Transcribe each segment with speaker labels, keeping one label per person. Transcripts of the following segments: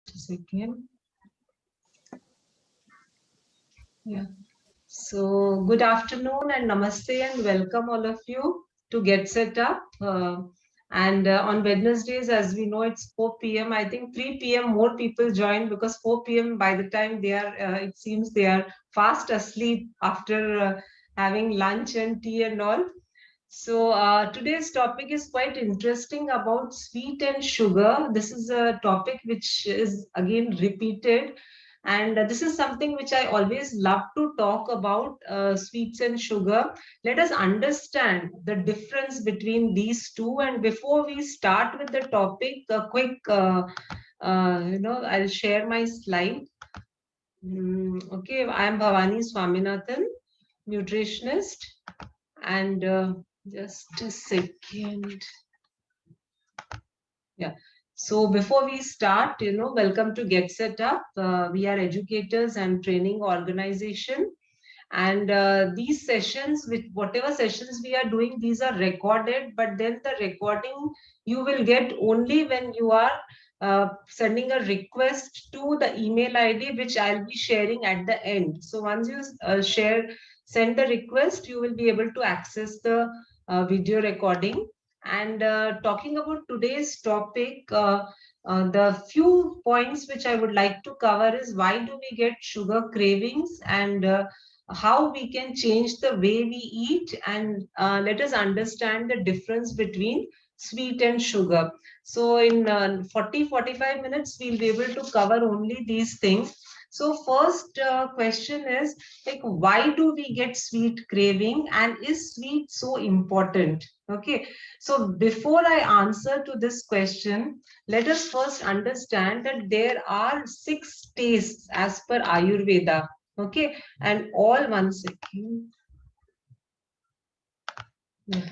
Speaker 1: Just a second. Yeah. So good afternoon and namaste and welcome all of you to Get Set Up. And on Wednesdays, as we know, it's 4 p.m. I think 3 p.m. more people join because 4 p.m. by the time they are, it seems they are fast asleep after having lunch and tea and all. So today's topic is quite interesting about sweet and sugar. This is a topic which is again repeated, and this is something which I always love to talk about, sweets and sugar. Let us understand the difference between these two. And before we start with the topic, a quick, I'll share my slide. Okay, I am Bhavani Swaminathan, nutritionist, and just a second. Yeah. So before we start, welcome to Get Set Up. We are educators and training organization. And these sessions, with whatever sessions we are doing, these are recorded, but then the recording you will get only when you are sending a request to the email ID, which I'll be sharing at the end. So once you send the request, you will be able to access the video recording. And talking about today's topic, the few points which I would like to cover is why do we get sugar cravings, and how we can change the way we eat, and let us understand the difference between sweet and sugar. So in 40-45 minutes we'll be able to cover only these things. So first question is, like, why do we get sweet craving, and is sweet so important? Okay, so before I answer to this question, let us first understand that there are 6 tastes as per Ayurveda. Okay, and all, one second. Yeah.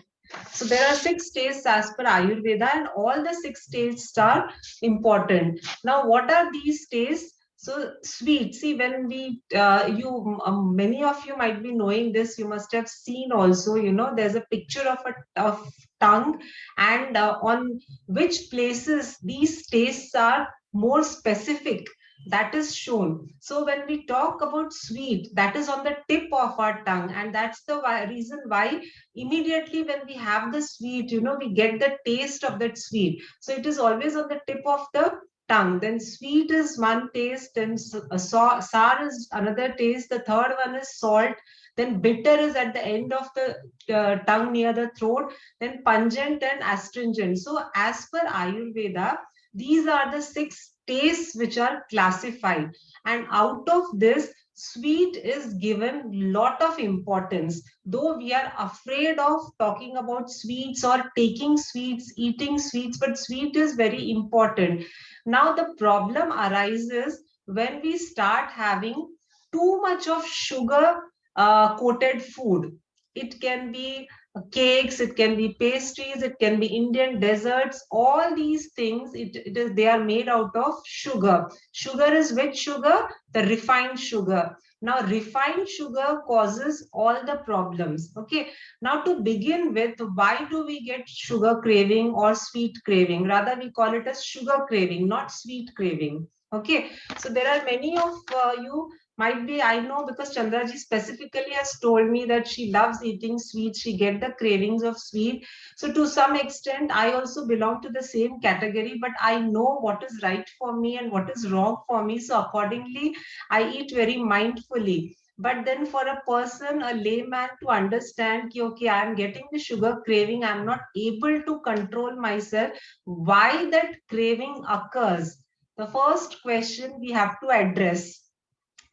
Speaker 1: So there are 6 tastes as per Ayurveda, and all the 6 tastes are important. Now, what are these tastes? So sweet. See, when many of you might be knowing this. You must have seen also. There's a picture of of tongue, and on which places these tastes are more specific. That is shown. So when we talk about sweet, that is on the tip of our tongue, and that's the reason why immediately when we have the sweet, we get the taste of that sweet. So it is always on the tip of the tongue. Then sweet is one taste, and sour is another taste. The third one is salt. Then bitter is at the end of the tongue near the throat. Then pungent and astringent. So as per Ayurveda, these are the 6 tastes which are classified, and out of this, sweet is given lot of importance. Though we are afraid of talking about sweets or taking sweets, eating sweets, but sweet is very important. Now the problem arises when we start having too much of sugar coated food. It can be cakes, it can be pastries, it can be Indian desserts. All these things, they are made out of sugar. Sugar is which sugar? The refined sugar. Now, refined sugar causes all the problems. Okay. Now, to begin with, why do we get sugar craving or sweet craving? Rather, we call it as sugar craving, not sweet craving. Okay. So, there are many of you might be, I know, because Chandraji specifically has told me that she loves eating sweets. She get the cravings of sweet. So to some extent, I also belong to the same category, but I know what is right for me and what is wrong for me. So accordingly, I eat very mindfully. But then for a person, a layman, to understand, okay, I'm getting the sugar craving, I'm not able to control myself, why that craving occurs? The first question we have to address,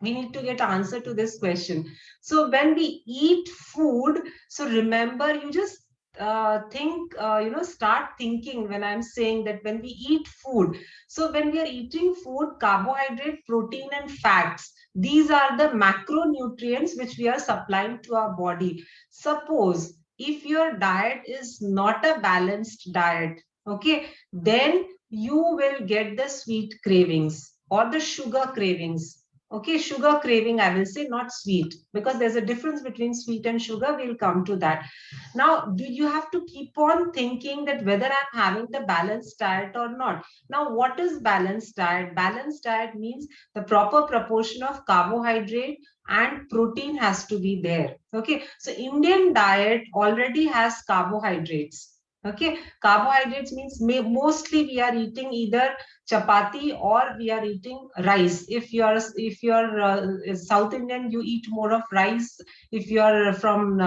Speaker 1: we need to get answer to this question. So when we eat food, so remember, you just start thinking when I'm saying that when we eat food, so when we are eating food, carbohydrate, protein and fats, these are the macronutrients which we are supplying to our body. Suppose if your diet is not a balanced diet, okay, then you will get the sweet cravings or the sugar cravings. Okay, sugar craving, I will say, not sweet, because there's a difference between sweet and sugar. We'll come to that. Now, do you have to keep on thinking that whether I'm having the balanced diet or not? Now, what is balanced diet? Balanced diet means the proper proportion of carbohydrate and protein has to be there. Okay, so Indian diet already has carbohydrates. Okay, carbohydrates means mostly we are eating either chapati or we are eating rice. If you're South Indian, you eat more of rice. If you're from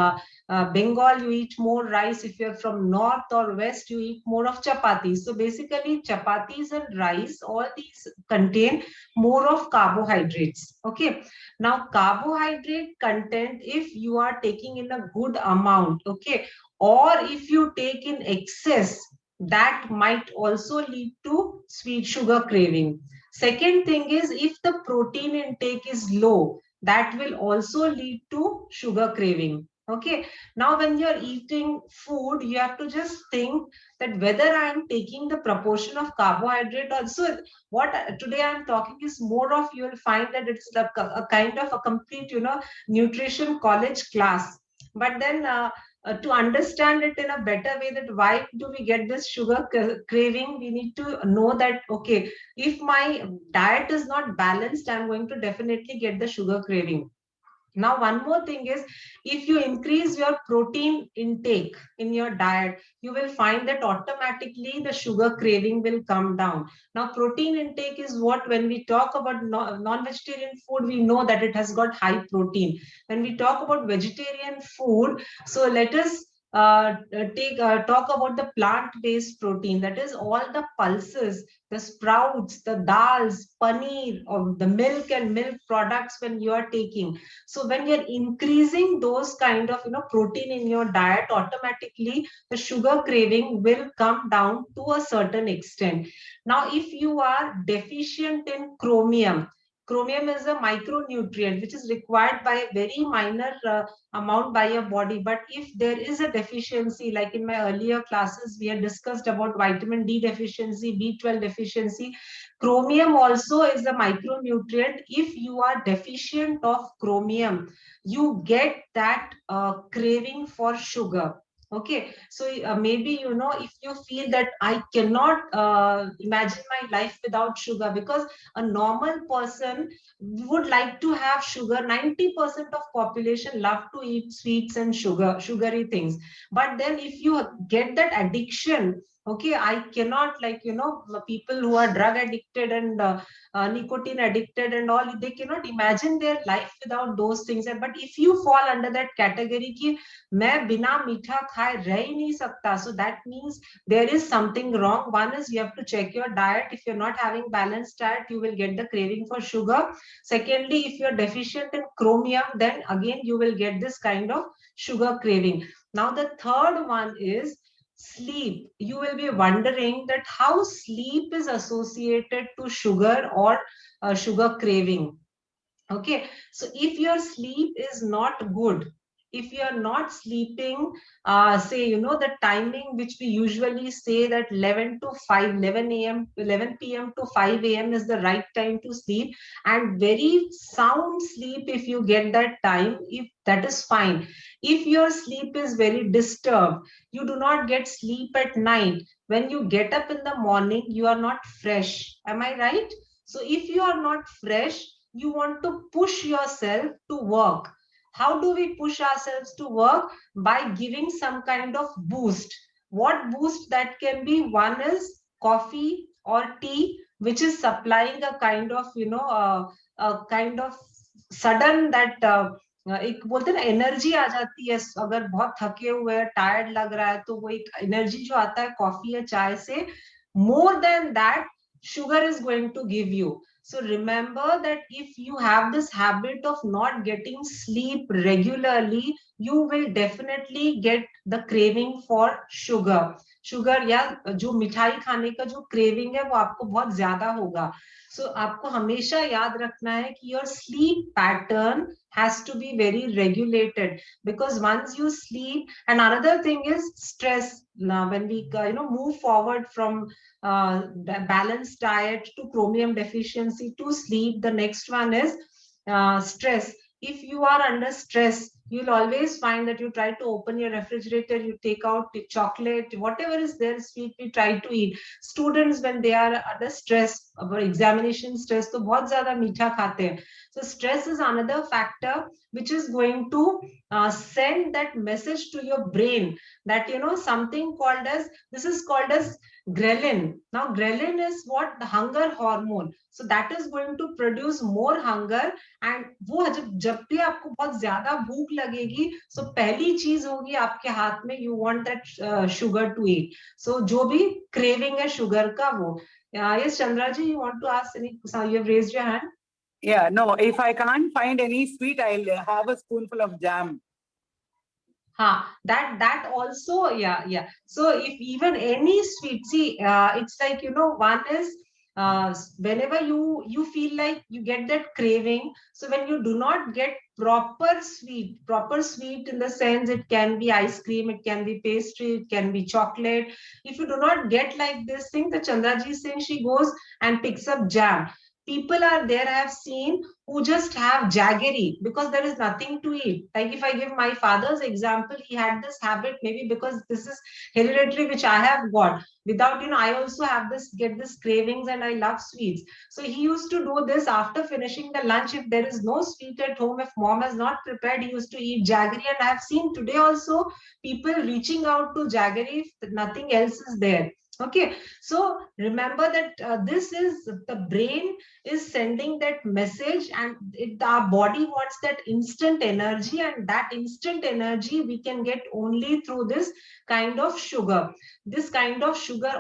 Speaker 1: Bengal, you eat more rice. If you're from north or west, you eat more of chapatis. So basically, chapatis and rice, all these contain more of carbohydrates. Okay. Now, carbohydrate content, if you are taking in a good amount, okay, or if you take in excess, that might also lead to sweet sugar craving. Second thing is, if the protein intake is low, that will also lead to sugar craving. Okay, now when you're eating food, you have to just think that whether I am taking the proportion of carbohydrate also. What today I'm talking is more of, you will find that it's a kind of a complete, nutrition college class. But then to understand it in a better way, that why do we get this sugar craving, we need to know that, okay, if my diet is not balanced, I'm going to definitely get the sugar craving. Now, one more thing is, if you increase your protein intake in your diet, you will find that automatically the sugar craving will come down. Now, protein intake is what, when we talk about non-vegetarian food, we know that it has got high protein. When we talk about vegetarian food, so let us talk about the plant-based protein. That is all the pulses, the sprouts, the dals, paneer, or the milk and milk products when you are taking. So when you're increasing those kind of protein in your diet, automatically the sugar craving will come down to a certain extent. Now, if you are deficient in chromium, chromium is a micronutrient which is required by a very minor amount by your body. But if there is a deficiency, like in my earlier classes we had discussed about vitamin D deficiency, B12 deficiency, chromium also is a micronutrient. If you are deficient of chromium, you get that craving for sugar. Okay, so maybe if you feel that I cannot imagine my life without sugar, because a normal person would like to have sugar. 90% of population love to eat sweets and sugary things. But then if you get that addiction, okay, I cannot, like people who are drug addicted and nicotine addicted and all, they cannot imagine their life without those things. But if you fall under that category ki मैं बिना मीठा खाए रह ही नहीं सकता, so that means there is something wrong. One is, you have to check your diet. If you're not having balanced diet, you will get the craving for sugar. Secondly, if you're deficient in chromium, then again you will get this kind of sugar craving. Now the third one is sleep. You will be wondering that how sleep is associated to sugar or sugar craving. Okay, so if your sleep is not good, if you are not sleeping, say, the timing which we usually say that 11 to 5, 11 a.m., 11 p.m. to 5 a.m. is the right time to sleep, and very sound sleep, if you get that time, if that is fine. If your sleep is very disturbed, you do not get sleep at night. When you get up in the morning, you are not fresh. Am I right? So if you are not fresh, you want to push yourself to work. How do we push ourselves to work? By giving some kind of boost. What boost that can be? One is coffee or tea, which is supplying a kind of, a kind of sudden that एक बोलते हैं ना, energy आ जाती है अगर बहुत थके हुए हैं, टायर्ड लग रहा है, तो वो एक एनर्जी जो आता है कॉफी या चाय से, more than that sugar is going to give you. So remember that if you have this habit of not getting sleep regularly, you will definitely get the craving for sugar. Sugar या जो मिठाई खाने का जो craving है वो आपको बहुत ज्यादा होगा. So आपको हमेशा याद रखना है कि your sleep pattern has to be very regulated, because once you sleep, and another thing is stress. Now when we move forward from balanced diet to chromium deficiency to sleep, the next one is stress. If you are under stress, you'll always find that you try to open your refrigerator, you take out the chocolate, whatever is there sweet, we try to eat. Students, when they are under stress, about examination stress, तो बहुत ज्यादा मीठा खाते हैं. So stress is another factor which is going to send that message to your brain that, you know, something called as, this is called as ghrelin. Now ghrelin is what? The hunger hormone. So that is going to produce more hunger. And वो जब भी आपको बहुत ज्यादा भूख लगेगी, सो पहली चीज होगी आपके हाथ में, you want that sugar to eat. So जो भी क्रेविंग है शुगर का, वो. Yes Chandra ji, you want to ask any, you have raised your hand.
Speaker 2: Yeah, no, if I can't find any sweet, I'll have a spoonful of jam.
Speaker 1: That also, yeah. So if even any sweet, see, it's like, you know, one is whenever you feel like you get that craving, so when you do not get proper sweet in the sense, it can be ice cream, it can be pastry, it can be chocolate. If you do not get like this thing, the Chandra ji is saying, she goes and picks up jam. People are there, I have seen, who just have jaggery because there is nothing to eat. Like if I give my father's example, he had this habit, maybe because this is hereditary, which I have got. Without, you know, I also have this, get this cravings, and I love sweets. So he used to do this after finishing the lunch. If there is no sweet at home, if mom has not prepared, he used to eat jaggery. And I have seen today also people reaching out to jaggery if nothing else is there. Okay, so remember that this is, the brain is sending that message, and our body wants that instant energy, and that instant energy we can get only through this kind of sugar,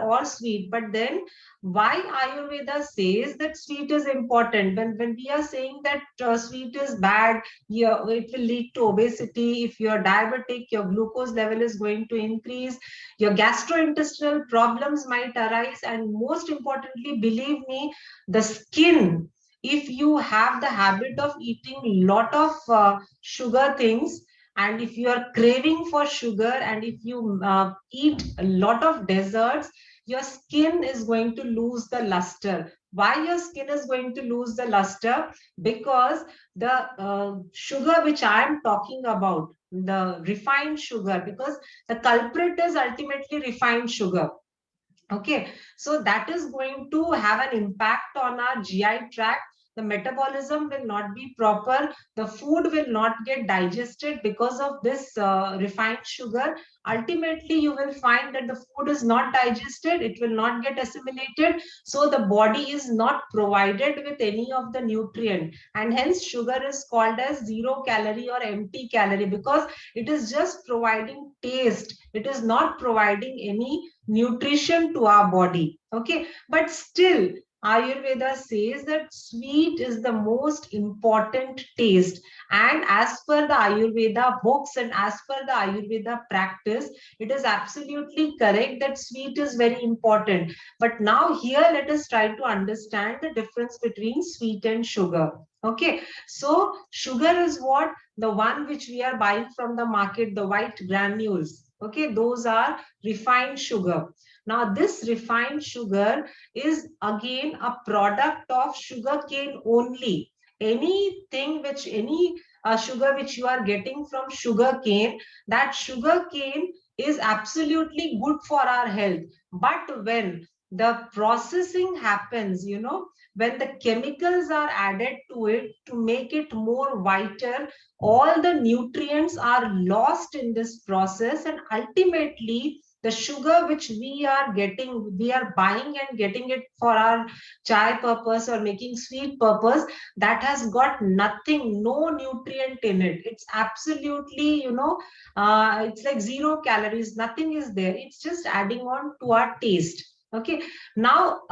Speaker 1: or sweet. But then why Ayurveda says that sweet is important? When we are saying that sweet is bad, yeah, it will lead to obesity. If you are diabetic, your glucose level is going to increase, your gastrointestinal problems might arise, and most importantly, believe me, the skin, if you have the habit of eating a lot of sugar things, and if you are craving for sugar, and if you eat a lot of desserts, your skin is going to lose the luster. Why your skin is going to lose the luster? Because the sugar which I am talking about, the refined sugar, because the culprit is ultimately refined sugar. Okay, so that is going to have an impact on our GI tract. The metabolism will not be proper. The food will not get digested because of this refined sugar. Ultimately, you will find that the food is not digested. It will not get assimilated. So the body is not provided with any of the nutrient. And hence sugar is called as zero calorie or empty calorie, because it is just providing taste. It is not providing any nutrition to our body. Okay, but still Ayurveda says that sweet is the most important taste, and as per the Ayurveda books and as per the Ayurveda practice, it is absolutely correct that sweet is very important. But now here let us try to understand the difference between sweet and sugar. Okay, so sugar is what? The one which we are buying from the market, the white granules. Okay, those are refined sugar. Now this refined sugar is again a product of sugar cane only. Anything which, any sugar which you are getting from sugar cane, that sugar cane is absolutely good for our health. But when the processing happens, you know, when the chemicals are added to it to make it more whiter, all the nutrients are lost in this process, and ultimately the sugar which we are getting, we are buying and getting it for our chai purpose or making sweet purpose, that has got nothing, no nutrient in it. It's absolutely, you know, it's like zero calories, nothing is there. It's just adding on to our taste. Okay, now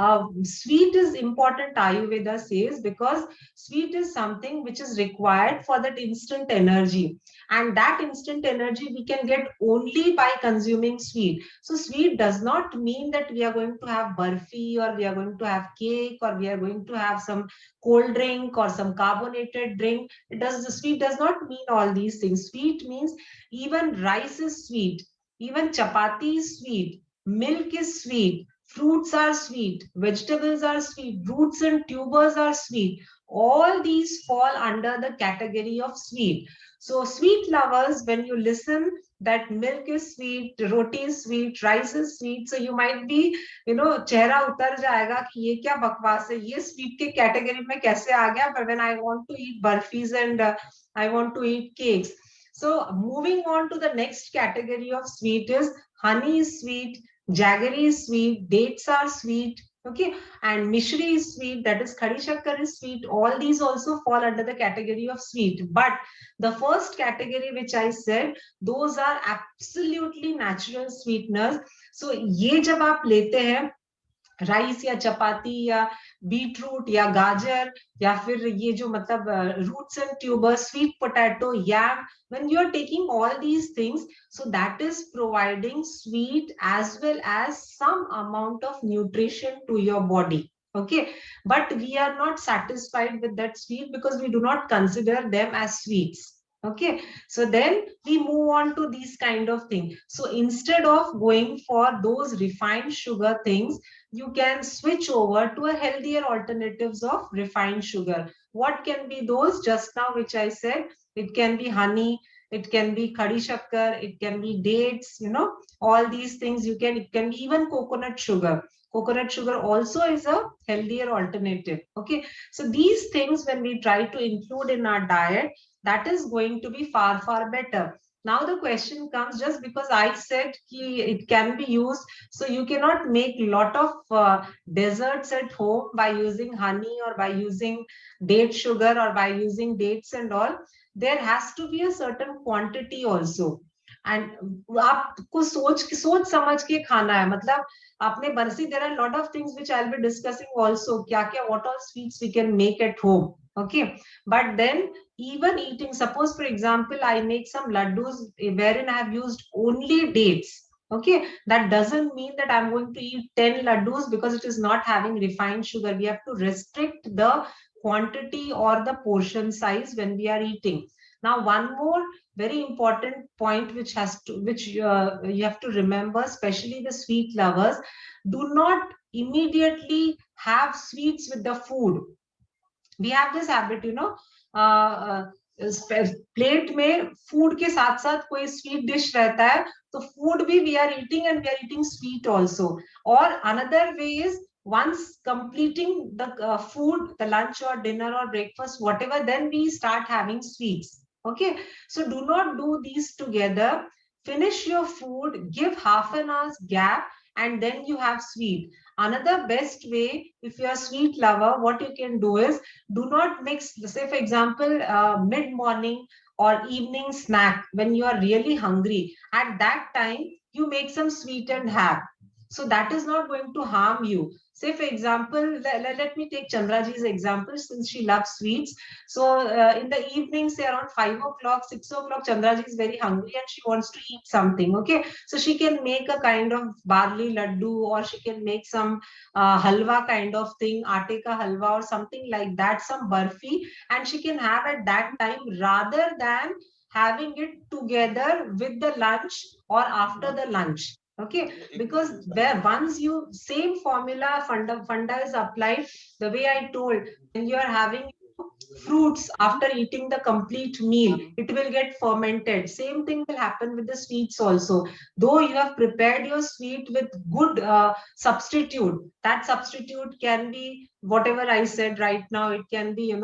Speaker 1: sweet is important, Ayurveda says, because sweet is something which is required for that instant energy, and that instant energy we can get only by consuming sweet. So sweet does not mean that we are going to have barfi, or we are going to have cake, or we are going to have some cold drink or some carbonated drink. The sweet does not mean all these things. Sweet means even rice is sweet, even chapati is sweet, milk is sweet, fruits are sweet, vegetables are sweet, roots and tubers are sweet. All these fall under the category of sweet. So sweet lovers, when you listen that milk is sweet, roti is sweet, rice is sweet, so you might be, चेहरा उतर जाएगा कि ये क्या बकवास है, ये sweet के कैटेगरी में कैसे आ गया, but when I want to eat burfis and I want to eat cakes. So moving on to the next category of sweet is honey is sweet, jaggery is sweet, dates are sweet, okay, and mishri is sweet, that is khadi shakkar is sweet. All these also fall under the category of sweet. But the first category which I said, those are absolutely natural sweeteners. So ये जब आप लेते हैं rice या चपाती या beetroot या गाजर या फिर ये जो मतलब roots and tubers, sweet potato, yam, when you are taking all these things, so that is providing sweet as well as some amount of nutrition to your body. Okay, but we are not satisfied with that sweet because we do not consider them as sweets. Okay, so then we move on to these kind of things. So instead of going for those refined sugar things, you can switch over to a healthier alternatives of refined sugar. What can be those? Just now which I said, it can be honey, it can be khadi shakkar, it can be dates, all these things. It can be even coconut sugar. Coconut sugar also is a healthier alternative. Okay, so these things when we try to include in our diet, that is going to be far better. Now the question comes, just because I said ki it can be used, so you cannot make lot of desserts at home by using honey or by using date sugar or by using dates and all. There has to be a certain quantity also. And आपको सोच समझ के खाना है, मतलब आपने बरसी, there are a lot of things which I'll be discussing also, क्या क्या what all sweets we can make at home. Okay, but then even eating, suppose for example I make some laddus wherein I have used only dates. Okay, that doesn't mean that I'm going to eat 10 laddus because it is not having refined sugar. We have to restrict the quantity or the portion size when we are eating. Now one more very important point which you have to remember, especially the sweet lovers: do not immediately have sweets with the food. We have this habit, plate में food के साथ साथ कोई sweet dish रहता है, तो food भी we are eating and we are eating sweet also. और another way is, once completing the food, the lunch or dinner or breakfast, whatever, then we start having sweets. Okay, so do not do these together. Finish your food, give half an hour's gap, and then you have sweet. Another best way, if you are a sweet lover, what you can do is, do not mix, say for example, mid morning or evening snack, when you are really hungry, at that time you make some sweet and have, so that is not going to harm you. Say for example, let me take Chandraji's example, since she loves sweets. So in the evening, say around 5 o'clock, 6 o'clock, Chandraji is very hungry and she wants to eat something. Okay, so she can make a kind of barley laddu, or she can make some halwa kind of thing, aate ka halwa or something like that, some barfi, and she can have at that time, rather than having it together with the lunch or after the lunch. Okay, because where once you same formula funda is applied, the way I told, when you are having fruits after eating the complete meal, it will get fermented. Same thing will happen with the sweets also. Though you have prepared your sweet with good substitute, that substitute can be whatever I said right now. It can be,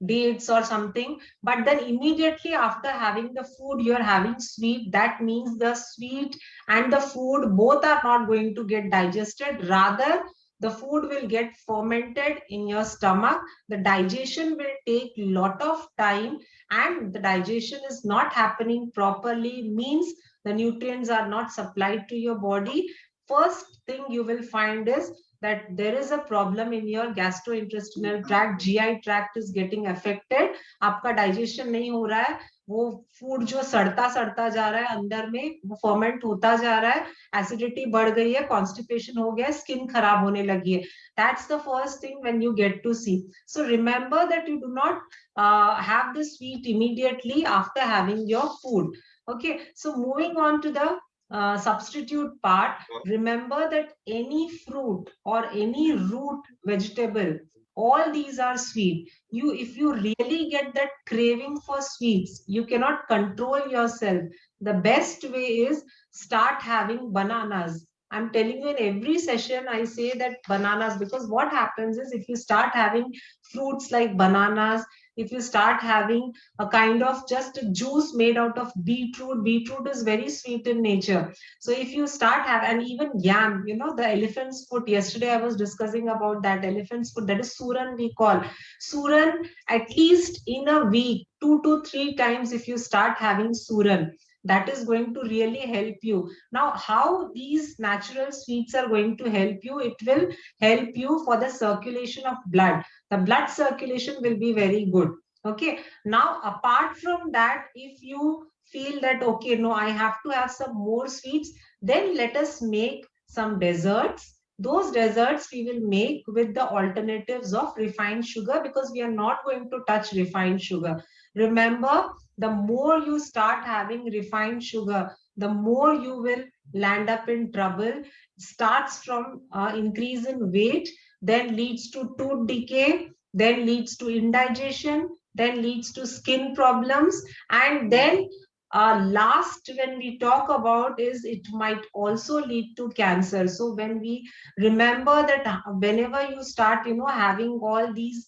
Speaker 1: dates or something, but then immediately after having the food, you're having sweet. That means the sweet and the food both are not going to get digested. Rather, the food will get fermented in your stomach. The digestion will take lot of time, and the digestion is not happening properly, means the nutrients are not supplied to your body. First thing you will find is that there is a problem in your gastrointestinal tract. GI tract is getting affected. आपका digestion नहीं हो रहा है, वो food जो सड़ता सड़ता जा रहा है अंदर में, वो फर्मेंट होता जा रहा है, एसिडिटी बढ़ गई है, कॉन्स्टिपेशन हो गया, स्किन खराब होने लगी है. That's the first thing when you get to see. So remember that you do not have the sweet immediately after having your food. Okay, so moving on to the substitute part, remember that any fruit or any root vegetable, all these are sweet. If you really get that craving for sweets, you cannot control yourself. The best way is start having bananas. I'm telling you, in every session, I say that bananas, because what happens is if you start having fruits like bananas, if you start having a kind of just a juice made out of beetroot is very sweet in nature. So if you start have, and even yam, the elephant's foot, yesterday I was discussing about that elephant's foot, that is suran we call. Suran, at least in a week, 2 to 3 times, if you start having suran, that is going to really help you. Now, how these natural sweets are going to help you? It will help you for the circulation of blood. The blood circulation will be very good. Okay. Now, apart from that, if you feel that, okay, no, I have to have some more sweets, then let us make some desserts. Those desserts we will make with the alternatives of refined sugar, because we are not going to touch refined sugar. Remember, the more you start having refined sugar, the more you will land up in trouble. Starts from increase in weight, then leads to tooth decay, then leads to indigestion, then leads to skin problems, and then last when we talk about is it might also lead to cancer. So when we remember that whenever you start having all these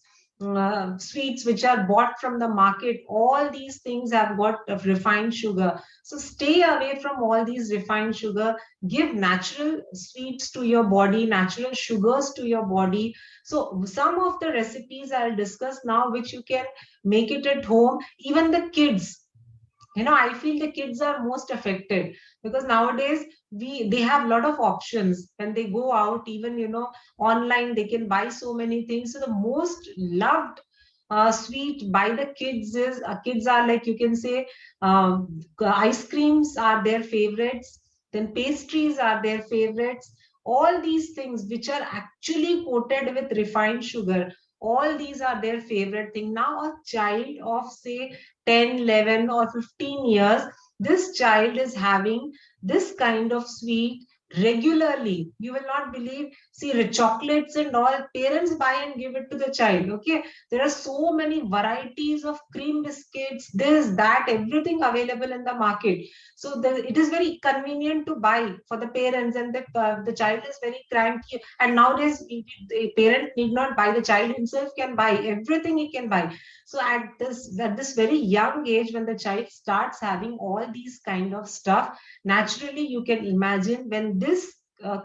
Speaker 1: sweets which are bought from the market, all these things have got refined sugar. So stay away from all these refined sugar. Give natural sweets to your body, natural sugars to your body. So some of the recipes I'll discuss now, which you can make it at home. Even the kids, I feel the kids are most affected, because nowadays they have a lot of options when they go out. Even online they can buy so many things. So the most loved sweet by the kids is kids are, like, you can say, ice creams are their favorites, then pastries are their favorites. All these things which are actually coated with refined sugar, all these are their favorite thing. Now a child of say 10, 11, or 15 years, this child is having this kind of sweet regularly. You will not believe. See, the chocolates and all, parents buy and give it to the child. Okay. There are so many varieties of cream biscuits, this, that, everything available in the market. So it is very convenient to buy for the parents, and the child is very cranky. And nowadays, the parent need not buy, the child himself can buy everything he can buy. So at this very young age, when the child starts having all these kind of stuff, naturally you can imagine when this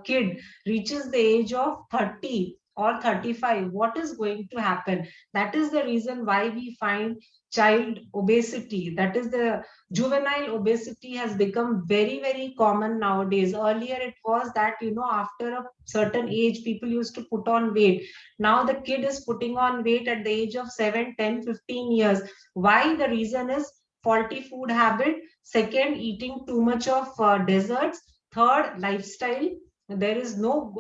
Speaker 1: kid reaches the age of 30 or 35, what is going to happen? That is the reason why we find child obesity, that is the juvenile obesity, has become very, very common nowadays. Earlier it was that after a certain age people used to put on weight. Now the kid is putting on weight at the age of 7, 10, 15 years. Why? The reason is faulty food habit. Second, eating too much of desserts. Third, lifestyle. There is no,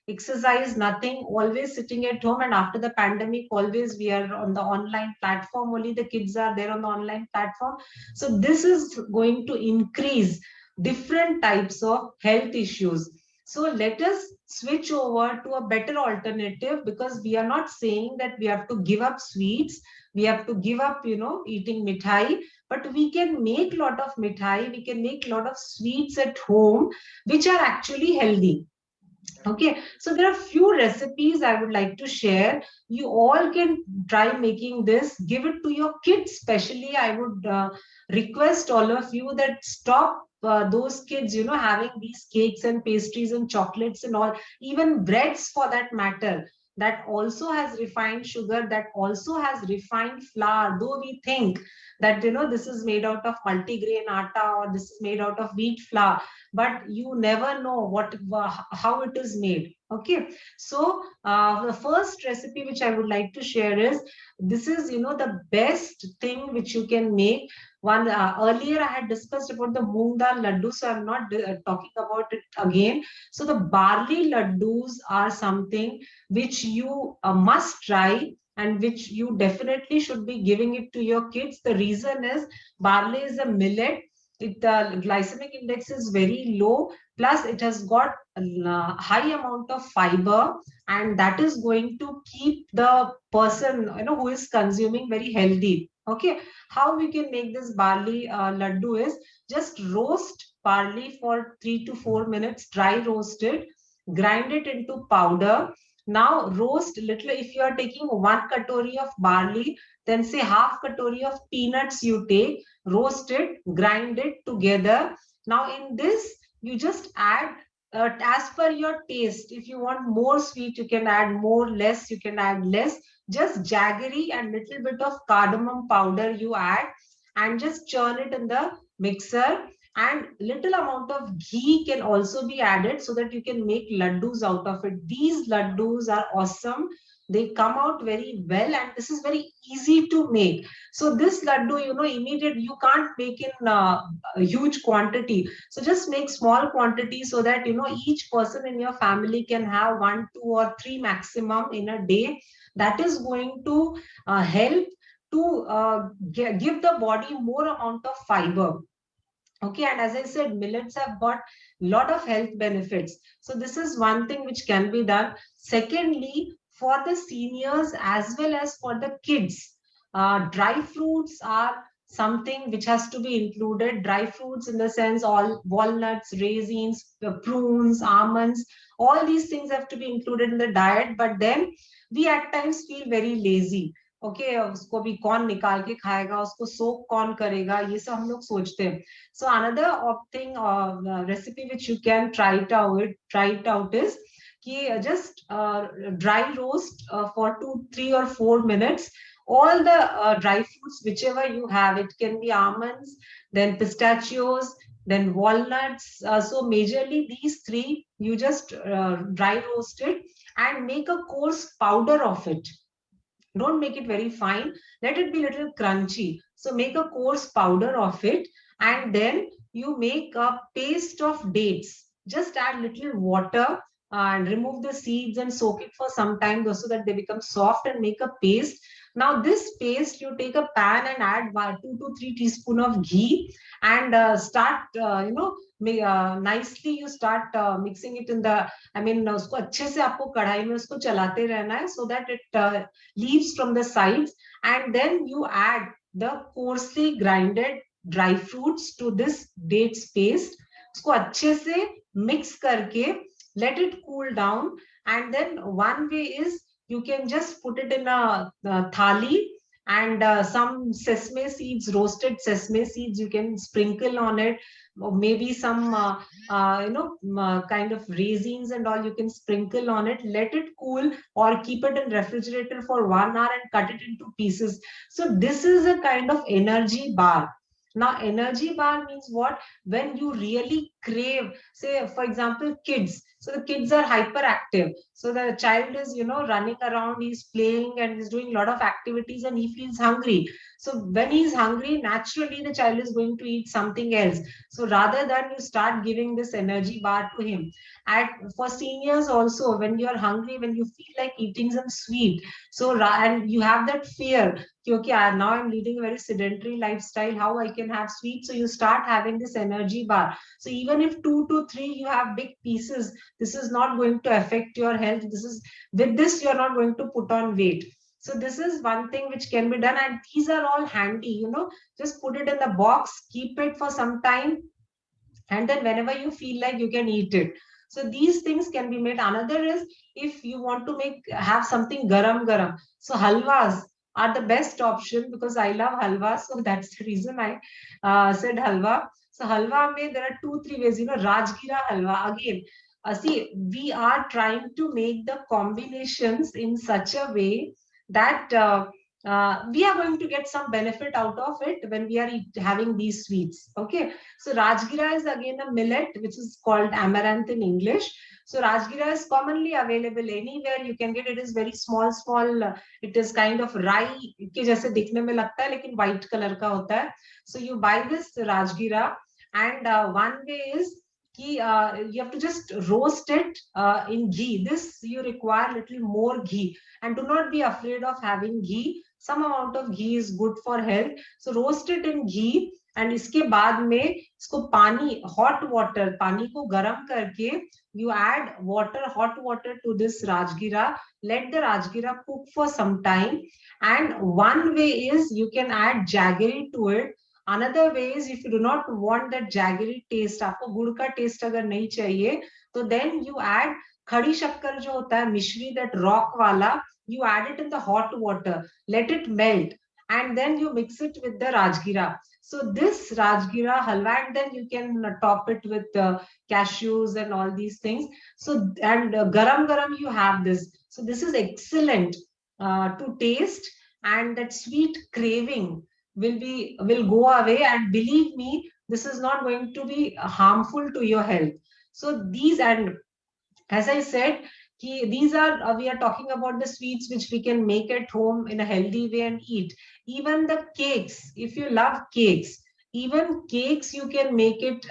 Speaker 1: exercise, nothing, always sitting at home. And after the pandemic, always we are on the online platform. Only the kids are there on the online platform. So this is going to increase different types of health issues. So let us switch over to a better alternative, because we are not saying that we have to give up sweets. We have to give up, eating mithai, but we can make a lot of mithai. We can make a lot of sweets at home, which are actually healthy. Okay, so there are few recipes I would like to share. You all can try making this. Give it to your kids, especially. I would request all of you that stop those kids, having these cakes and pastries and chocolates and all, even breads for that matter. That also has refined sugar, that also has refined flour. Though we think that this is made out of multigrain atta, or this is made out of wheat flour, but you never know how it is made. Okay, so the first recipe which I would like to share is, this is the best thing which you can make. One earlier I had discussed about the moong dal laddu, so I'm not talking about it again. So the barley laddus are something which you must try, and which you definitely should be giving it to your kids. The reason is, barley is a millet, glycemic index is very low, plus it has got a high amount of fiber, and that is going to keep the person, who is consuming, very healthy. Okay, how we can make this barley laddu is just roast barley for 3 to 4 minutes, dry roast it, grind it into powder. Now roast little. If you are taking 1 katori of barley, then say half katori of peanuts you take, roast it, grind it together. Now in this, you just add as per your taste. If you want more sweet, you can add more, less, you can add less. Just jaggery and little bit of cardamom powder you add, and just churn it in the mixer. And little amount of ghee can also be added so that you can make laddus out of it. These laddus are awesome. They come out very well, and this is very easy to make. So this laddu, immediate, you can't make in a huge quantity. So just make small quantity so that, each person in your family can have 1, 2, or 3 maximum in a day. That is going to help to give the body more amount of fiber. Okay, and as I said, millets have got lot of health benefits. So this is one thing which can be done. Secondly, for the seniors as well as for the kids, dry fruits are something which has to be included. Dry fruits in the sense all walnuts, raisins, prunes, almonds, all these things have to be included in the diet. But then we at times feel very lazy. Okay उसको भी कौन निकाल के खाएगा, उसको सोक कौन करेगा, ये सब हम लोग सोचते हैं. So another thing, recipe which you can try it out is कि just dry roast for 2, 3, or 4 minutes all the dry fruits whichever you have. It can be almonds, then pistachios, then walnuts. So majorly these three you just dry roast it and make a coarse powder of it. Don't make it very fine, let it be little crunchy. So make a coarse powder of it, and then you make a paste of dates. Just add little water and remove the seeds and soak it for some time so that they become soft, and make a paste. Now this paste, you take a pan and add 2 to 3 teaspoon of ghee, and start nicely you start mixing it in the, I mean उसको अच्छे से आपको कढ़ाई में उसको चलाते रहना है so that it leaves from the sides, and then you add the coarsely grinded dry fruits to this dates paste. उसको अच्छे से mix करके let it cool down. And then one way is you can just put it in a thali, and some sesame seeds, roasted sesame seeds, you can sprinkle on it, or maybe some kind of raisins and all you can sprinkle on it. Let it cool, or keep it in refrigerator for 1 hour and cut it into pieces. So this is a kind of energy bar. Now energy bar means what? When you really crave, say for example kids, so the kids are hyperactive, so the child is running around, he's playing and he's doing a lot of activities, and he feels hungry. So when he's hungry, naturally the child is going to eat something else. So rather than you start giving this energy bar to him. For seniors also, when you're hungry, when you feel like eating some sweet, so and you have that fear, okay, now I'm leading a very sedentary lifestyle, how I can have sweet? So you start having this energy bar. So even if 2 to 3 you have big pieces, this is not going to affect your health. With this you're not going to put on weight. So this is one thing which can be done, and these are all handy. Just put it in the box, keep it for some time, and then whenever you feel like, you can eat it. So these things can be made. Another is, if you want to have something garam, so halwas are the best option, because I love halwa, so that's the reason I said halwa. So halwa mein there are 2, 3 ways. Rajgira halwa, again, see, we are trying to make the combinations in such a way that we are going to get some benefit out of it when we are having these sweets. Okay, so Rajgira is again a millet which is called amaranth in English. So Rajgira is commonly available anywhere you can get. It is very small. It is kind of rye के जैसे दिखने में लगता है, लेकिन white color का होता है. So you buy this Rajgira, and one way is you have to just roast it in ghee. This you require little more ghee, and do not be afraid of having ghee. Some amount of ghee is good for health. So roast it in ghee, and इसके बाद में इसको पानी, hot water, पानी को गर्म करके you add water, hot water to this rajgira, let the rajgira cook for some time. And one way is you can add jaggery to it. Another way is if you do not want that jaggery taste, आपको गुड़ का test अगर नहीं चाहिए, तो then you add खड़ी शक्कर जो होता है मिश्री, that rock वाला, you add it in the hot water, let it melt, and then you mix it with the rajgira. So this rajgira halwa, and then you can top it with cashews and all these things. So and garam garam you have this. So this is excellent to taste, and that sweet craving will go away, and believe me, this is not going to be harmful to your health. So these, and as I said, these are we are talking about the sweets which we can make at home in a healthy way and eat. Even the cakes, if you love cakes, even cakes you can make it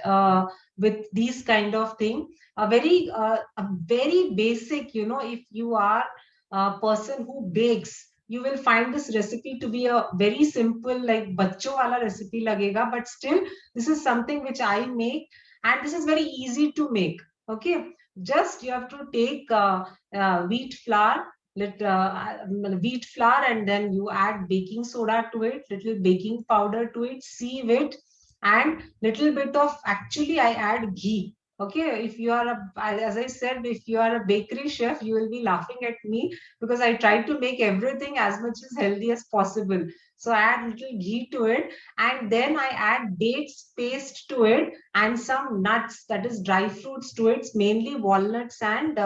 Speaker 1: with these kind of thing. A very basic, if you are a person who bakes, you will find this recipe to be a very simple, like bachcho wala recipe lagega, but still this is something which I make, and this is very easy to make. Okay, just you have to take wheat flour, wheat flour, and then you add baking soda to it, little baking powder to it, sieve it, and little bit of, actually I add ghee. Okay, if you are as I said, if you are a bakery chef, you will be laughing at me because I try to make everything as much as healthy as possible. So I add little ghee to it, and then I add dates paste to it, and some nuts, that is dry fruits to it, mainly walnuts and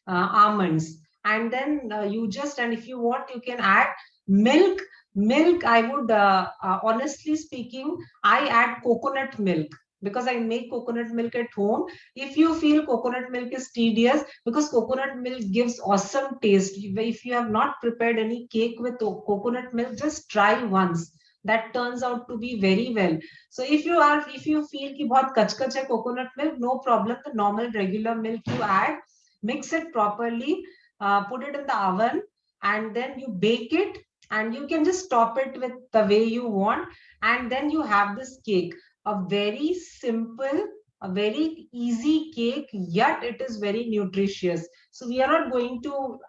Speaker 1: almonds. And then you just, and if you want, you can add milk. Milk, I would honestly speaking, I add coconut milk because I make coconut milk at home. If you feel coconut milk is tedious, because coconut milk gives awesome taste. If you have not prepared any cake with coconut milk, just try once. That turns out to be very well. So if you feel कि बहुत कचकच है coconut milk, no problem. The normal regular milk you add, mix it properly, put it in the oven, and then you bake it, and you can just top it with the way you want, and then you have this cake. A very simple, a very easy cake, yet it is very nutritious. So we are not going to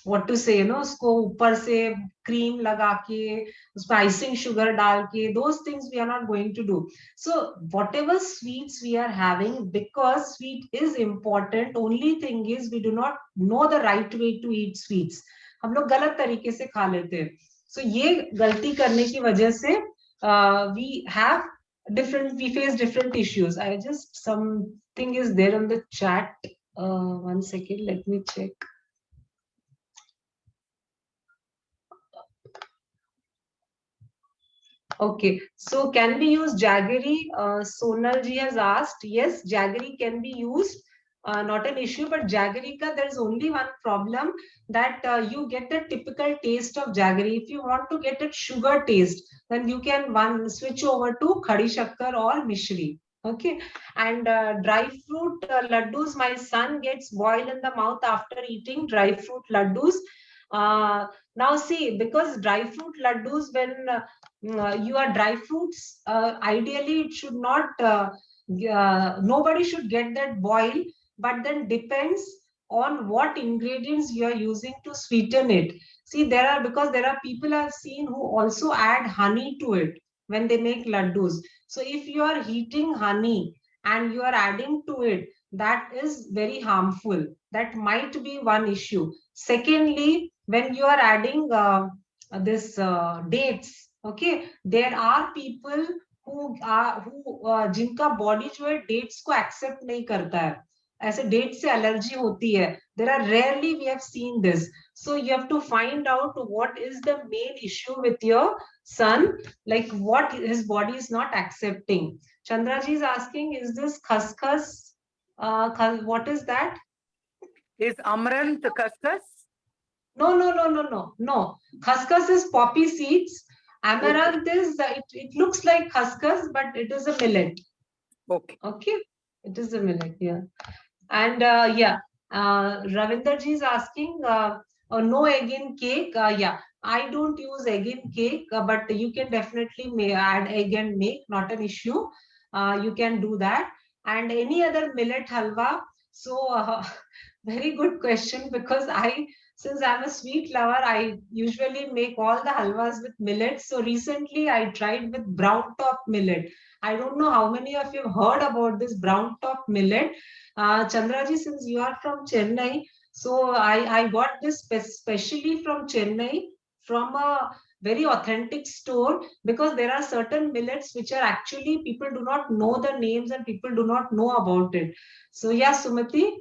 Speaker 1: what to say, उसको ऊपर से cream लगा के उसमें icing sugar डाल के, those things we are not going to do. So whatever sweets we are having, because sweet is important, only thing is we do not know the right way to eat sweets. हम लोग गलत तरीके से खा लेते हैं. So ये गलती करने की वजह से we face different issues. I just, something is there on the chat. One second, let me check. Okay, so can we use jaggery? Sonal ji has asked. Yes, jaggery can be used. Not an issue, but jaggery ka, there is only one problem, that you get the typical taste of jaggery. If you want to get a sugar taste, then you can switch over to khadi shakkar or mishri. Okay, and dry fruit laddus, my son gets boil in the mouth after eating dry fruit laddus. Now see, because dry fruit laddus, when you are dry fruits, ideally it should not, nobody should get that boil, but then depends on what ingredients you are using to sweeten it. See, because there are people I've seen who also add honey to it when they make laddus. So if you are heating honey and you are adding to it, that is very harmful. That might be one issue. Secondly, when you are adding this dates, okay, there are people who जिनका body जो है dates को accept नहीं करता है, ऐसे date से allergy होती है. There are rarely we have seen this. So you have to find out what is the main issue with your son, like what his body is not accepting. Chandraji is asking, is this khaskhas? What is that?
Speaker 2: Is amaranth khaskhas?
Speaker 1: No. Khaskhas is poppy seeds. Amaranth is, it looks like khaskhas, but it is a millet. Okay, it is a millet, yeah. And Ravinder ji is asking, No egg in cake. Yeah, I don't use egg in cake, but you can definitely add egg and make, not an issue. You can do that. And any other millet halwa? So, very good question, because since I'm a sweet lover, I usually make all the halwas with millet. So recently I tried with brown top millet. I don't know how many of you have heard about this brown top millet. Chandraji, since you are from Chennai, so I got this specially from Chennai, from a very authentic store, because there are certain millets which are actually people do not know the names and people do not know about it. So yeah, Sumati.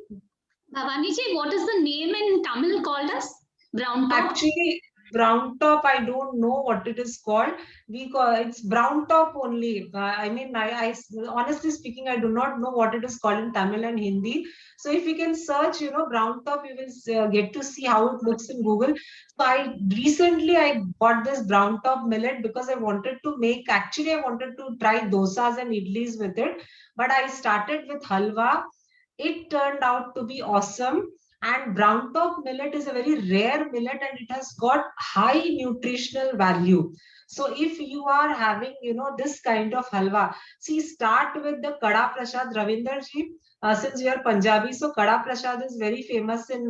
Speaker 3: Bhavani ji, what is the name in Tamil called as? Brown top?
Speaker 1: Actually, brown top, I don't know what it is called. We call it's brown top only. I mean, I honestly speaking, I do not know what it is called in Tamil and Hindi. So if you can search, brown top, you will get to see how it looks in Google. So I bought this brown top millet because I wanted to make. Actually, I wanted to try dosas and idlis with it, but I started with halwa. It turned out to be awesome. And brown top millet is a very rare millet, and it has got high nutritional value. So if you are having, this kind of halwa, see, start with the Kada Prasad. Ravinder ji, since you are Punjabi, so Kada Prasad is very famous in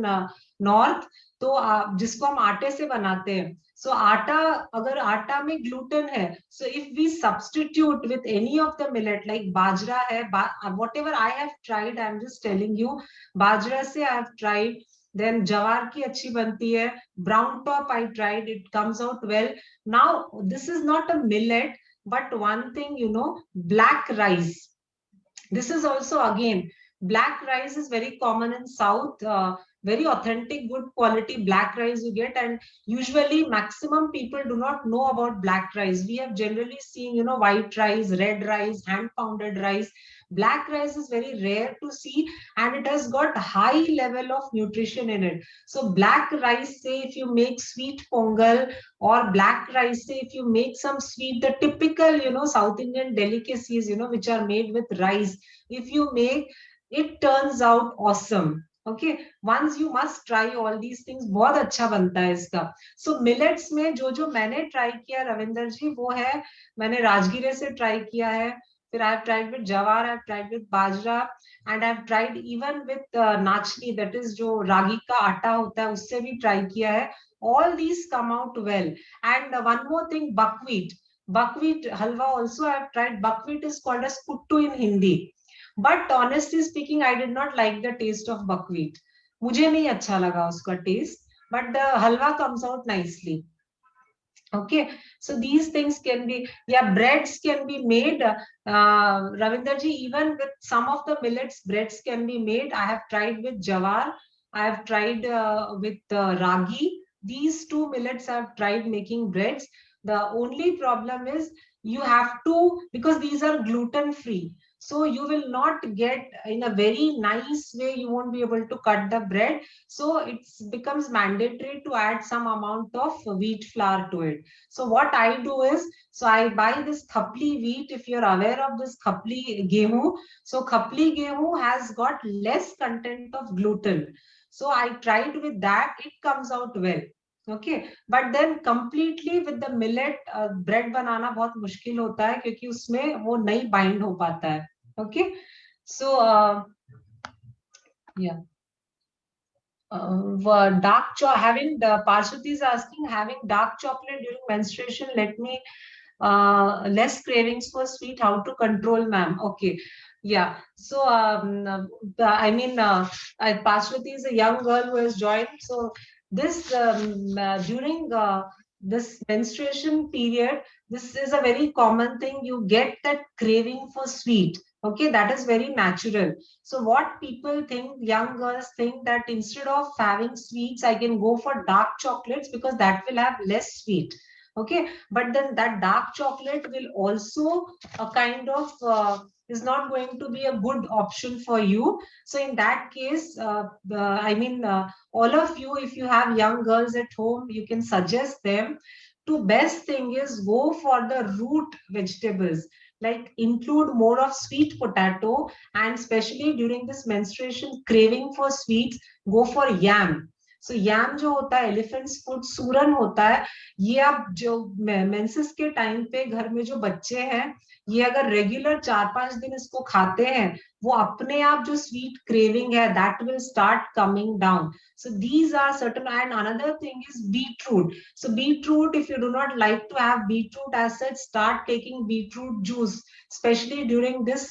Speaker 1: North. तो जिसको हम आटे से बनाते हैं, सो आटा, अगर आटा में ग्लूटेन है, so if we substitute with any of the millet, like bajra है, whatever I have tried, I am just telling you, bajra से आई हैव ट्राइड, देन जवार की अच्छी बनती है, brown top I tried, it comes out well. Now this is not a millet, but one thing, black rice, this is also, again, black rice is very common in South. Very authentic, good quality black rice you get, and usually maximum people do not know about black rice. We have generally seen, white rice, red rice, hand pounded rice. Black rice is very rare to see, and it has got high level of nutrition in it. So black rice, say if you make sweet pongal, or black rice, say if you make some sweet, the typical, South Indian delicacies, which are made with rice, if you make, it turns out awesome. Okay, once you must try all these things, बहुत अच्छा बनता है इसका. So millets में जो मैंने try किया रविंदर जी, वो है, मैंने राजगीरे से ट्राई किया है, फिर I have tried with jawar, I have tried with bajra, and I have tried even with नाचनी, that is जो रागी का आटा होता है, उससे भी ट्राई किया है. All these come out well. And one more thing, buckwheat halwa also I have tried. Buckwheat is called as puttu in Hindi. But honestly speaking, I did not like the taste of buckwheat. मुझे नहीं अच्छा लगा उसका taste, but the halwa comes out nicely. Okay, so these things can be, yeah, breads can be made. Ravinder ji, even with some of the millets, breads can be made. I have tried with jawar. I have tried with ragi. These two millets I have tried making breads. The only problem is you have to, because these are gluten free, so you will not get in a very nice way, you won't be able to cut the bread. So it becomes mandatory to add some amount of wheat flour to it. So what I do is, so I buy this khapli wheat. If you're aware of this khapli gehu, so khapli gehu has got less content of gluten. So I tried with that, it comes out well. Okay, but then completely with the millet bread बनाना बहुत मुश्किल होता है, क्योंकि उसमें वो नहीं bind हो पाता है. Okay, so yeah, having the Parshvati is asking, having dark chocolate during menstruation let me less cravings for sweet, how to control, ma'am? Okay, yeah, so I mean, Parshvati is a young girl who has joined. So this during this menstruation period, this is a very common thing, you get that craving for sweet. Okay, that is very natural. So what people think, young girls think, that instead of having sweets, I can go for dark chocolates because that will have less sweet. Okay, but then that dark chocolate will also a kind of is not going to be a good option for you. So in that case, I mean, all of you, if you have young girls at home, you can suggest them to, best thing is go for the root vegetables, like include more of sweet potato, and especially during this menstruation craving for sweets, go for yam. सो याम जो होता है elephants food, सूरन होता है, ये आप जो menses के टाइम पे घर में जो बच्चे हैं, ये अगर रेगुलर 4-5 दिन इसको खाते हैं, वो अपने आप जो स्वीट क्रेविंग है that will start coming down. So these are certain. And another thing is beetroot. So beetroot, if you do not like to have beetroot as such, start taking beetroot juice, especially during this,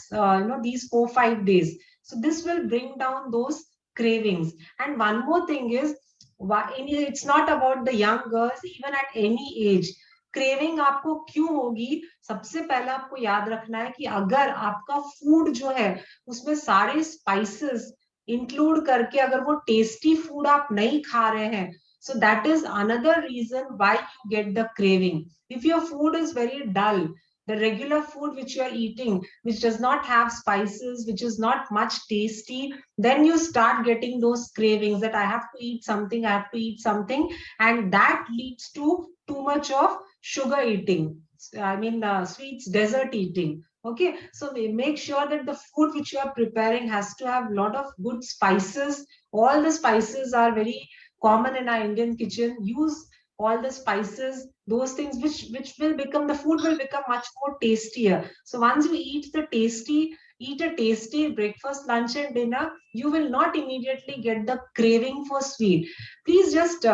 Speaker 1: these 4-5 days. So this will bring down those cravings. And one more thing is, it's not about the young girls, even at any age. Craving आपको क्यों होगी? सबसे पहले आपको याद रखना है कि अगर आपका फूड जो है उसमें सारे स्पाइसेस इंक्लूड करके अगर वो टेस्टी फूड आप नहीं खा रहे हैं, so that is another reason why you get the craving. If your food is very dull, the regular food which you are eating, which does not have spices, which is not much tasty, then you start getting those cravings that I have to eat something, I have to eat something, and that leads to too much of sugar eating, sweets, dessert eating. Okay, so make sure that the food which you are preparing has to have a lot of good spices. All the spices are very common in our Indian kitchen. Use all the spices, those things which will become, the food will become much more tastier. So once you eat a tasty breakfast, lunch and dinner, you will not immediately get the craving for sweet. Please just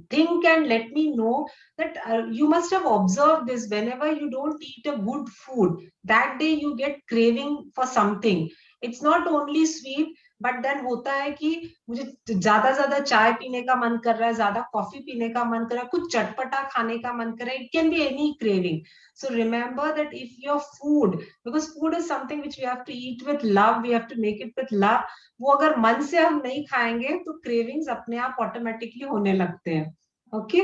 Speaker 1: think and let me know that you must have observed this. Whenever you don't eat a good food, that day you get craving for something. It's not only sweet, but then होता है कि मुझे ज्यादा चाय पीने का मन कर रहा है, ज्यादा कॉफी पीने का मन कर रहा है, कुछ चटपटा खाने का मन कर रहा है. It can be any craving. So remember that if your food, because food is something which we have to eat with love, we have to make it with love, वो अगर मन से हम नहीं खाएंगे तो क्रेविंग्स अपने आप ऑटोमेटिकली होने लगते हैं. Okay,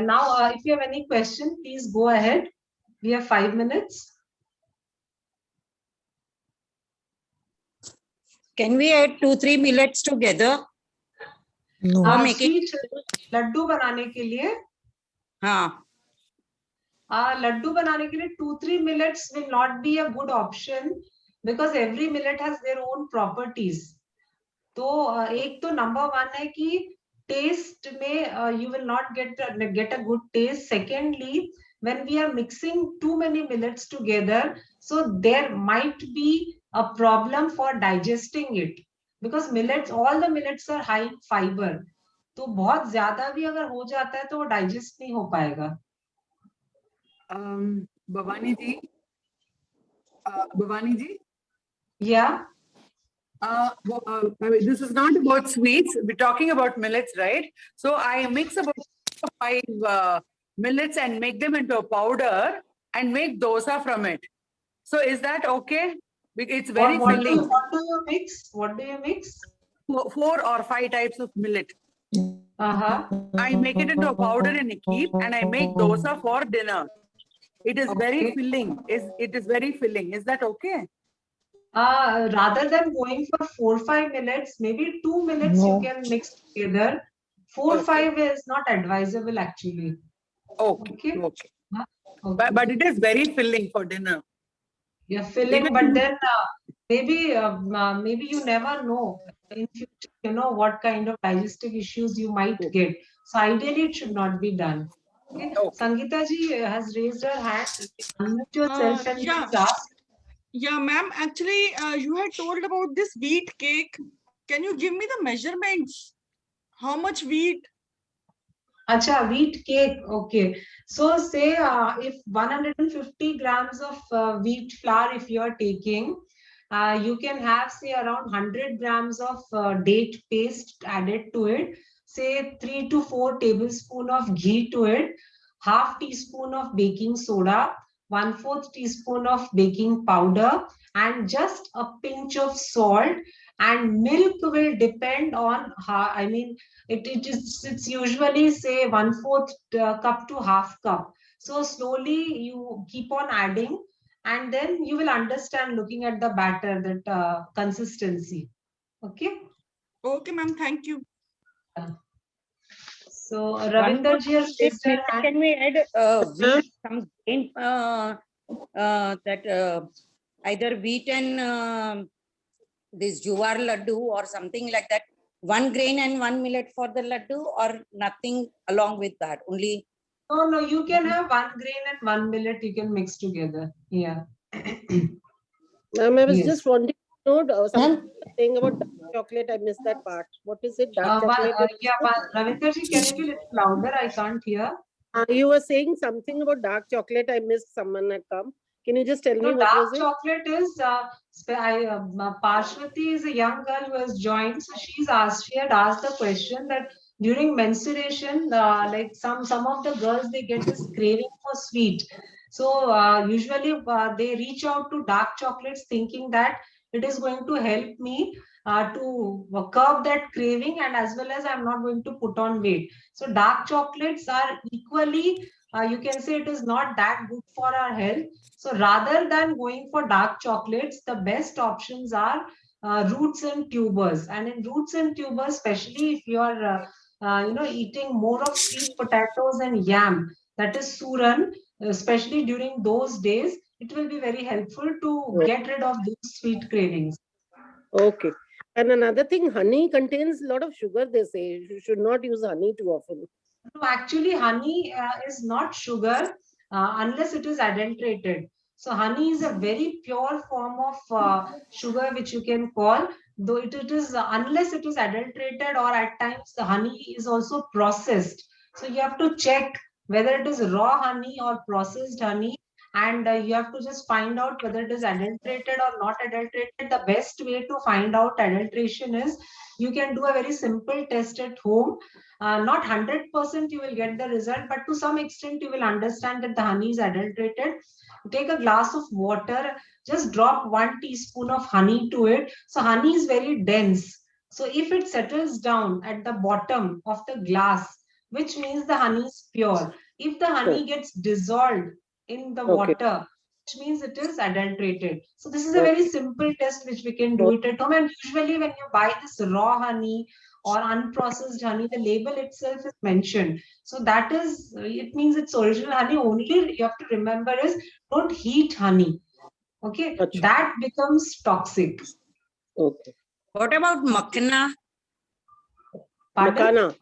Speaker 1: now if you have any question, please go ahead. We have 5 minutes.
Speaker 4: Can we add 2-3 millets together?
Speaker 5: No.
Speaker 1: Sweet laddu बनाने के लिए,
Speaker 4: हाँ.
Speaker 1: लड्डू बनाने के लिए 2-3 millets will not be a good option because every millet has their own properties. तो एक तो नंबर 1 है कि टेस्ट में you will not get a good taste. Secondly, when we are mixing too many millets together, so there might be a problem for digesting it because millets, all the millets are high in fiber. तो बहुत ज्यादा भी अगर हो जाता है तो वो डाइजेस्ट नहीं हो पाएगा.
Speaker 2: Bhavani ji,
Speaker 1: Yeah.
Speaker 2: This is not about sweets. We're talking about millets, right? So I mix about 5 millets and make them into a powder and make dosa from it. So is that okay? It's very filling.
Speaker 1: What do you mix? What do you mix?
Speaker 2: 4 or 5 types of millet.
Speaker 1: Uh-huh.
Speaker 2: I make it into a powder in a keep and I make dosa for dinner. It is very filling. It is very filling. Is that okay?
Speaker 1: Rather than going for 4-5 millets, maybe 2 millets you can mix together. 4-5 is not advisable actually.
Speaker 2: Okay.
Speaker 1: Okay.
Speaker 2: But it is very filling for dinner.
Speaker 1: Yeah, filling, but then maybe you never know in future, what kind of digestive issues you might get. So ideally it should not be done. Okay. Sangeeta ji has raised her hand. Unmute yourself and please ask.
Speaker 5: Yeah, ma'am. Actually, you had told about this wheat cake. Can you give me the measurements? How much wheat?
Speaker 1: Acha, wheat cake. Okay. So say if 150 grams of wheat flour, if you are taking, you can have say around 100 grams of date paste added to it. Say 3 to 4 tablespoons of ghee to it, half teaspoon of baking soda, 1/4 teaspoon of baking powder, and just a pinch of salt. And milk will depend on how, it's usually say 1/4 cup to half cup. So slowly you keep on adding, and then you will understand looking at the batter that consistency. Okay.
Speaker 5: Okay, ma'am. Thank you.
Speaker 1: So Ravinder ji has raised her hand.
Speaker 4: Can we add wheat, some grain, that either wheat and this Juwar laddu or something like that? 1 grain and 1 millet for the laddu, or nothing along with that? Only
Speaker 1: No, you can have 1 grain and 1 millet. You can mix together. Yeah.
Speaker 6: Ma'am, I was
Speaker 1: Yes.
Speaker 6: just wanting to know something
Speaker 7: Ma'am,
Speaker 6: you were saying about dark chocolate. I missed that part. What is it? Dark chocolate.
Speaker 1: Ravinder ji, can you be a little louder? I can't hear.
Speaker 6: You were saying something about dark chocolate. I missed. Someone had come. Can you just tell me
Speaker 1: No,
Speaker 6: what
Speaker 1: dark
Speaker 6: was it?
Speaker 1: chocolate is, Parshvati is a young girl who has joined. So she had asked the question that during menstruation, like some of the girls, they get this craving for sweet. So usually they reach out to dark chocolates thinking that it is going to help me to curb that craving, and as well as I'm not going to put on weight. So dark chocolates are equally, you can say it is not that good for our health. So rather than going for dark chocolates, the best options are roots and tubers. And in roots and tubers, especially if you are eating more of sweet potatoes and yam, that is suran, especially during those days, it will be very helpful to get rid of these sweet cravings.
Speaker 6: Okay. And another thing, honey contains a lot of sugar. They say you should not use honey too often.
Speaker 1: No, actually, honey is not sugar unless it is adulterated. So, honey is a very pure form of sugar, which you can call, though it is, unless it is adulterated, or at times the honey is also processed. So, you have to check whether it is raw honey or processed honey, and you have to just find out whether it is adulterated or not adulterated. The best way to find out adulteration is you can do a very simple test at home. Not 100% you will get the result, but to some extent you will understand that the honey is adulterated. Take a glass of water, just drop 1 teaspoon of honey to it. So honey is very dense. So if it settles down at the bottom of the glass, which means the honey is pure. If the honey gets dissolved in the water, which means it is adulterated. So this is a very simple test which we can do it at home. And usually when you buy this raw honey or unprocessed honey, the label itself is mentioned. So that is, it means it's original honey. Only you have to remember is don't heat honey. Okay,
Speaker 6: Achha.
Speaker 1: that becomes toxic.
Speaker 6: Okay.
Speaker 4: what about makhana?
Speaker 1: Pardon?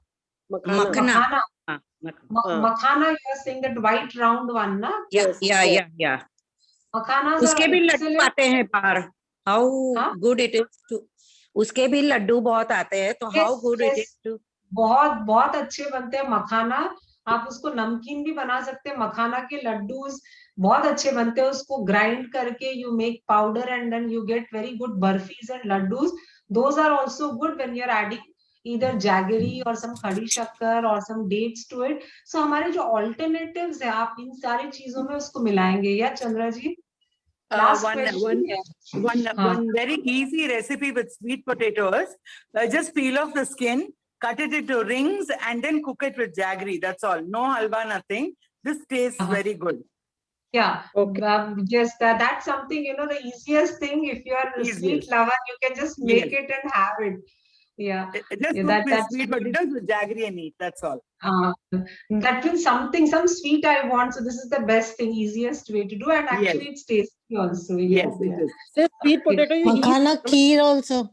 Speaker 6: Makhana.
Speaker 1: Makhana.
Speaker 4: Ah,
Speaker 1: Makhana, you are saying that white round one, na?
Speaker 4: yeah.
Speaker 1: Makhanas
Speaker 4: उसके
Speaker 1: are
Speaker 4: भी Laddu
Speaker 1: excellent.
Speaker 4: आते हैं बाहर. How good it is to. उसके भी लड्डू बहुत आते हैं, तो how good it is to.
Speaker 1: बहुत बहुत अच्छे बनते हैं मखाना. आप उसको नमकीन भी बना सकते हैं. मखाना के लड्डूज बहुत अच्छे बनते हैं. उसको ग्राइंड करके you make powder and then you get very good burfis and laddus. Those are also good when you're adding either jaggery or some khadi shakkar or some dates to it. So हमारे जो alternatives है, आप इन सारी चीजों में उसको मिलाएंगे या चंद्रा जी? Last question.
Speaker 2: One very easy recipe with sweet potatoes. Just peel off the skin, cut it into rings, and then cook it with jaggery. That's all. No halwa, nothing. This tastes very good.
Speaker 1: Yeah.
Speaker 6: Okay.
Speaker 1: Yes, that's something, the easiest thing. If you are a sweet lover, you can just make it and have it. Yeah.
Speaker 2: Just cook with sweet potatoes with jaggery and eat. That's all.
Speaker 1: That means something, some sweet I want. So this is the best thing, easiest way to do. And actually it's tasty also.
Speaker 2: Yes, it is.
Speaker 6: Say sweet potato you eat.
Speaker 7: makhana kheer also.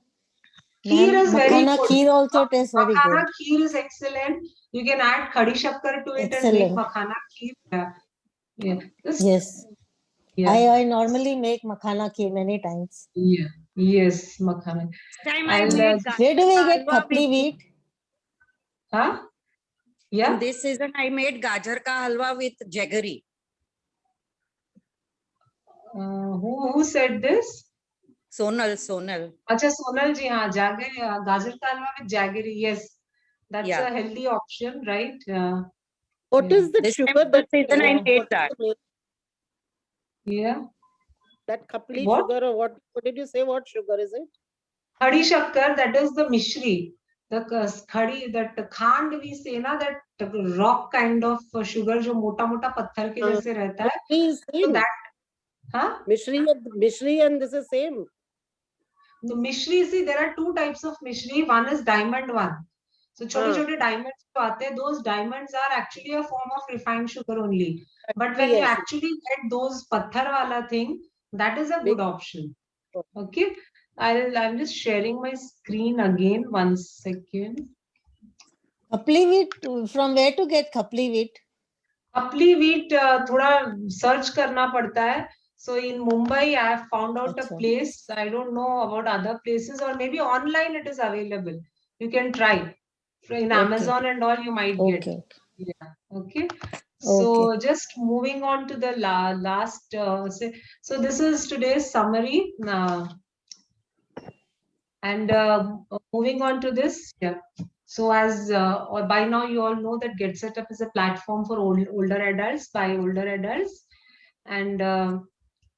Speaker 1: Kheer
Speaker 7: Ma'am,
Speaker 1: is very
Speaker 7: makhana
Speaker 1: good.
Speaker 7: kheer also tastes very
Speaker 1: Makhana
Speaker 7: good.
Speaker 1: kheer is excellent. You can add khadi shakkar to it
Speaker 7: Excellent.
Speaker 1: and make makhana kheer. Yeah.
Speaker 7: Yes.
Speaker 1: Yeah.
Speaker 7: I normally make makhana kheer many times.
Speaker 1: Yeah. Yes, makhana.
Speaker 4: Time I
Speaker 1: And,
Speaker 4: made
Speaker 7: Where do we get
Speaker 4: halwa
Speaker 7: khapli
Speaker 4: with-
Speaker 7: wheat?
Speaker 1: Huh? Yeah.
Speaker 4: In this season, I made gajar ka halwa with jaggery.
Speaker 1: Who said this?
Speaker 4: Sonal.
Speaker 1: Acha, Sonal ji, jaggery, gajar ka halwa with jaggery. Yes, that's
Speaker 4: Yeah.
Speaker 1: a healthy option, right?
Speaker 6: What
Speaker 1: Yeah.
Speaker 6: is the
Speaker 4: This
Speaker 6: sugar
Speaker 4: time
Speaker 6: that
Speaker 4: season I made
Speaker 6: what is
Speaker 4: that.
Speaker 6: the name?
Speaker 1: Yeah.
Speaker 6: That khapli
Speaker 1: What?
Speaker 6: sugar or what? What did you say? What sugar is it?
Speaker 1: Khadi shakkar, that is the mishri. The khadi, that khand we say na, that rock kind of sugar जो मोटा मोटा पत्थर के जैसे रहता है.
Speaker 6: Mishri is
Speaker 1: So
Speaker 6: same.
Speaker 1: that, huh?
Speaker 6: Mishri and this is same.
Speaker 1: The mishri, see, there are two types of mishri. One is diamond one. So छोटे छोटे diamonds जो आते हैं, those diamonds are actually a form of refined sugar only. But when you actually get those patthar wala thing, that is a good option. Okay. I'm just sharing my screen again. 1 second.
Speaker 7: Khapli wheat, from where to get khapli wheat?
Speaker 1: Khapli wheat थोड़ा search करना पड़ता है. So in Mumbai, I have found out a
Speaker 7: Acha.
Speaker 1: place. I don't know about other places, or maybe online it is available. You can try. In
Speaker 7: Okay.
Speaker 1: Amazon and all, you might get.
Speaker 7: Okay.
Speaker 1: Yeah. Okay. So
Speaker 7: Okay.
Speaker 1: just moving on to the last. So this is today's summary. And moving on to this, yeah. So as or by now you all know that Get Set Up is a platform for older adults by older adults, and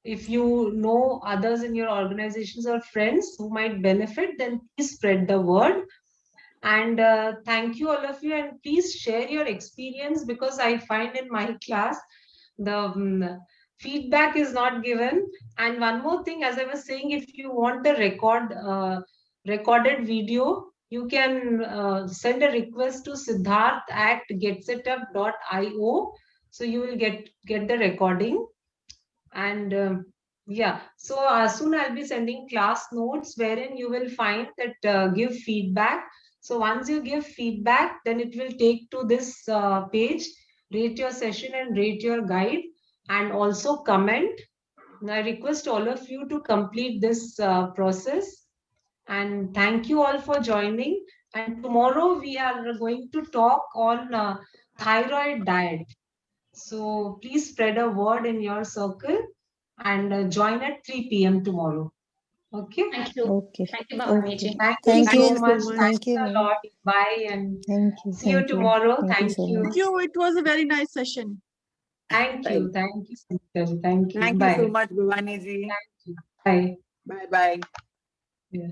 Speaker 1: if you know others in your organizations or friends who might benefit, then please spread the word. And thank you all of you, and please share your experience, because I find in my class the feedback is not given. And one more thing, as I was saying, if you want the recorded video, you can send a request to siddharth@getsetup.io, so you will get the recording. And yeah, so soon I'll be sending class notes wherein you will find that give feedback. So once you give feedback, then it will take to this page, rate your session and rate your guide, and also comment. And I request all of you to complete this process. And thank you all for joining. And tomorrow we are going to talk on thyroid diet. So please spread a word in your circle, and join at 3 p.m. tomorrow. Okay.
Speaker 3: Thank you.
Speaker 7: Okay.
Speaker 3: Thank you,
Speaker 7: Okay.
Speaker 3: Bhavani.
Speaker 7: Thank
Speaker 1: so
Speaker 7: you.
Speaker 1: much.
Speaker 7: Thank you,
Speaker 1: Thanks a
Speaker 7: ma'am.
Speaker 1: lot. Bye, and
Speaker 7: Thank you.
Speaker 1: see you
Speaker 7: Thank you.
Speaker 1: tomorrow.
Speaker 7: Thank you
Speaker 1: Thank
Speaker 7: so
Speaker 1: you.
Speaker 5: Thank you. It was a very nice session.
Speaker 1: Thank you. Thank you, sister. Thank you.
Speaker 2: Thank you so
Speaker 1: Bye.
Speaker 2: much, Bhavani ji.
Speaker 1: Thank you. Bye.
Speaker 2: Bye bye.
Speaker 1: Yeah.